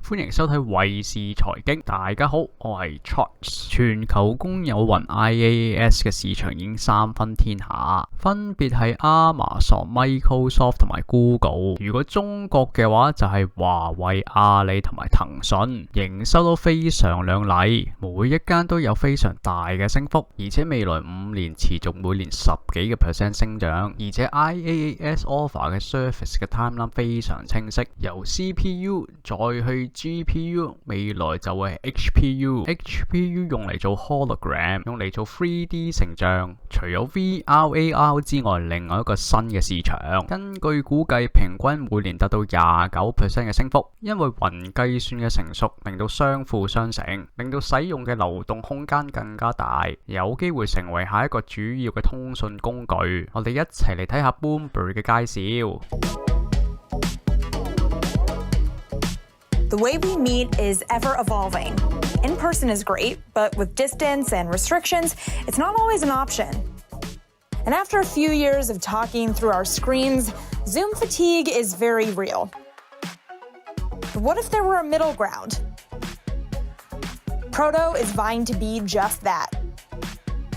歡迎收睇匯市財經。大家好，我係 Charles。全球公有雲 IAAS 嘅市場已經三分天下，分別係 Amazon、Microsoft 同埋 Google。如果中國嘅話就係華為、阿里同埋騰訊，營收都非常亮麗，每一間都有非常大嘅升幅，而且未來5年持續每年10幾個%升長，而且 IAAS offer 嘅 service 嘅 timeline 非常清晰，由 CPU 再去 GPU， 未來就會係 HPU 用嚟做 Hologram， 用嚟做 3D 成像。除咗 VR、AR 之外，另外一個新嘅市場，根據估計平均每年達到29% 嘅升幅，因為雲計算嘅成熟，令到相輔相成，令到使用嘅流動空間更加大，有機會成為下一個主要嘅通訊工具。我哋一齊嚟睇下 Bloomberg 嘅介紹。The way we meet is ever evolving. In person is great, but with distance and restrictions, it's not always an option. And after a few years of talking through our screens, Zoom fatigue is very real. But what if there were a middle ground? Proto is vying to be just that.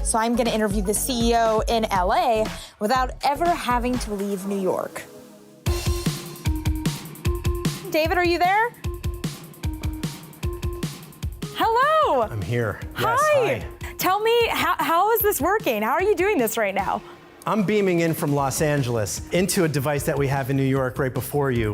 So I'm going to interview the CEO in LA without ever having to leave New York. David, are you there? Hello. I'm here. Hi. Yes, hi. Tell me, how is this working? How are you doing this right now? I'm beaming in from Los Angeles into a device that we have in New York right before you.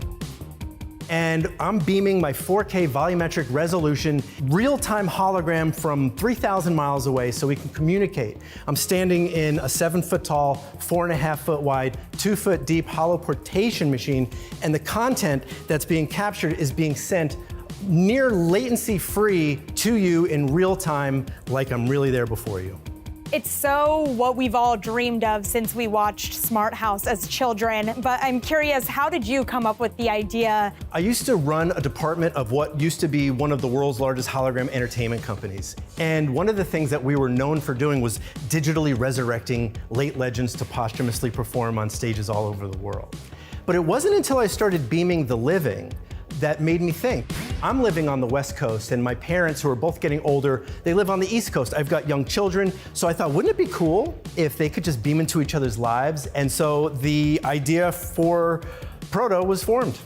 And I'm beaming my 4K volumetric resolution real-time hologram from 3,000 miles away so we can communicate. I'm standing in a 7-foot tall, 4.5-foot wide, 2-foot deep holoportation machine, and the content that's being captured is being sent near latency free to you in real time, like I'm really there before you. It's so what we've all dreamed of since we watched Smart House as children, but I'm curious, how did you come up with the idea? I used to run a department of what used to be one of the world's largest hologram entertainment companies. And one of the things that we were known for doing was digitally resurrecting late legends to posthumously perform on stages all over the world. But it wasn't until I started beaming the living that made me think. I'm living on the West Coast, and my parents, who are both getting older, they live on the East Coast. I've got young children, so I thought, wouldn't it be cool if they could just beam into each other's lives? And so the idea for Proto was formed.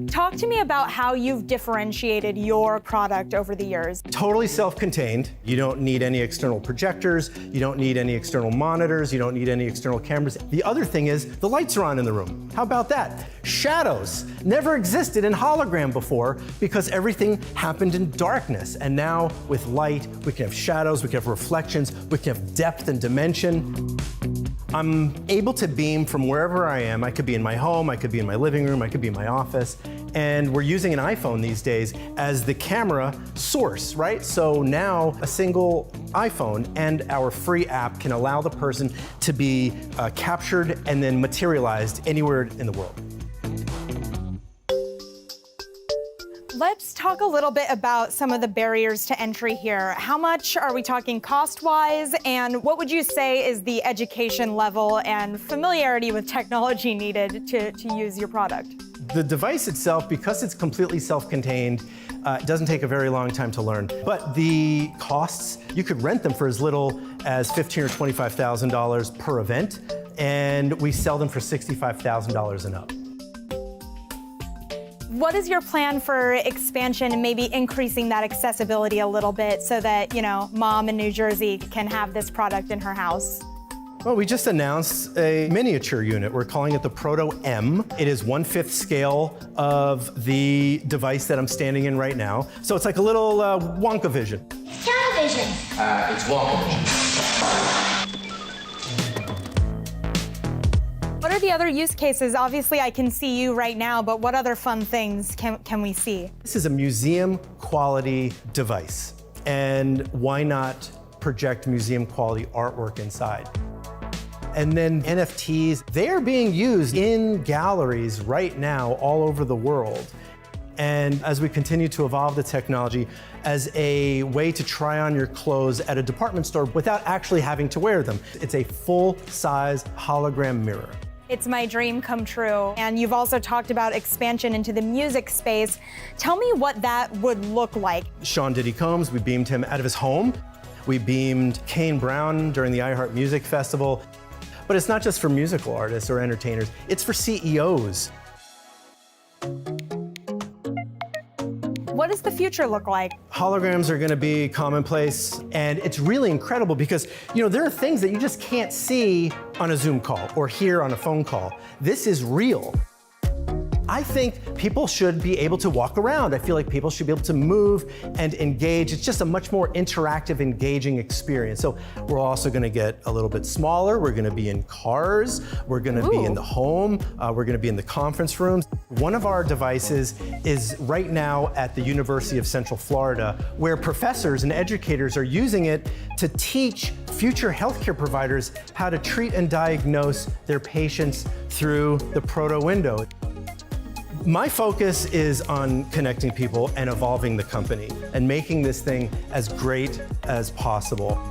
Talk to me about how you've differentiated your product over the years. Totally self-contained. You don't need any external projectors. You don't need any external monitors. You don't need any external cameras. The other thing is the lights are on in the room. How about that? Shadows never existed in hologram before because everything happened in darkness. And now with light, we can have shadows, we can have reflections, we can have depth and dimension. I'm able to beam from wherever I am. I could be in my home, I could be in my living room, I could be in my office. And we're using an iPhone these days as the camera source, right? So now a single iPhone and our free app can allow the person to be captured and then materialized anywhere in the world. Let's talk a little bit about some of the barriers to entry here. How much are we talking cost-wise, and what would you say is the education level and familiarity with technology needed to use your product? The device itself, because it's completely self-contained, doesn't take a very long time to learn. But the costs, you could rent them for as little as $15,000 or $25,000 per event, and we sell them for $65,000 and up. What is your plan for expansion and maybe increasing that accessibility a little bit so that, mom in New Jersey can have this product in her house? Well, we just announced a miniature unit. We're calling it the Proto M. It is 1/5 scale of the device that I'm standing in right now. So it's like a little Wonka vision. Television. It's Wonka vision. What are the other use cases? Obviously, I can see you right now, but what other fun things can we see? This is a museum quality device. And why not project museum quality artwork inside? And then NFTs, they are being used in galleries right now all over the world. And as we continue to evolve the technology as a way to try on your clothes at a department store without actually having to wear them. It's a full-size hologram mirror. It's my dream come true. And you've also talked about expansion into the music space. Tell me what that would look like. Sean Diddy Combs, we beamed him out of his home. We beamed Kane Brown during the iHeart Music Festival. But it's not just for musical artists or entertainers, it's for CEOs. What does the future look like? Holograms are gonna be commonplace, and it's really incredible because, there are things that you just can't see on a Zoom call or hear on a phone call. This is real. I think people should be able to walk around. I feel like people should be able to move and engage. It's just a much more interactive, engaging experience. So we're also gonna get a little bit smaller. We're gonna be in cars. We're gonna be in the home. We're gonna be in the conference rooms. One of our devices is right now at the University of Central Florida, where professors and educators are using it to teach future healthcare providers how to treat and diagnose their patients through the proto window. My focus is on connecting people and evolving the company and making this thing as great as possible.